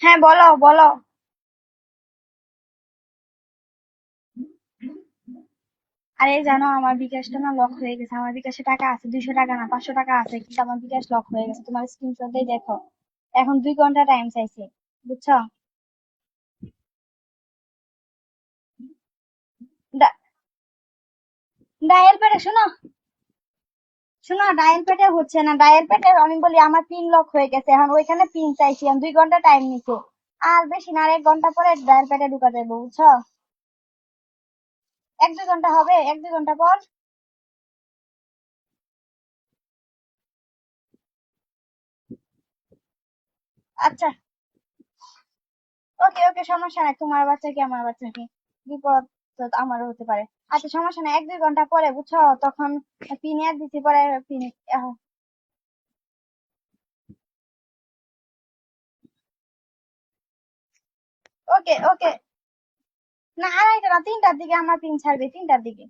হ্যাঁ, বলো বলো। আরে জানো, আমার বিকাশটা না লক হয়ে গেছে। আমার বিকাশে টাকা আছে, 200 টাকা না 500 টাকা আছে, কিন্তু আমার বিকাশ লক হয়ে গেছে। তোমার স্ক্রিনশট দিয়ে দেখো। এখন 2 ঘন্টা টাইম চাইছে, বুঝছো? ডায়াল প্যাডে শোনো, শোনো, ডায়াল প্যাডে হচ্ছে না। ডায়াল প্যাডে আমি বলি আমার পিন লক হয়ে গেছে, এখন ওইখানে পিন চাইছি। আমি 2 ঘন্টা টাইম নিছে। আর বেশি না, আর 1 ঘন্টা পরে ডায়াল প্যাডে ঢুকা যাবে, বুঝছো? 1-2 ঘন্টা হবে, 1-2 ঘন্টা পর। আচ্ছা, ওকে ওকে, সমস্যা নাই। তোমার বাচ্চা কি আমার বাচ্চা কি, বিপদ তো আমারও হতে পারে। আচ্ছা, সমস্যা নাই, 1-2 ঘন্টা পরে, বুঝছো? তখন পিন এর দিছি পরে। পিন। ওকে ওকে। না, 2:30 না, 3টার দিকে আমার পিন ছাড়বে, 3টার দিকে।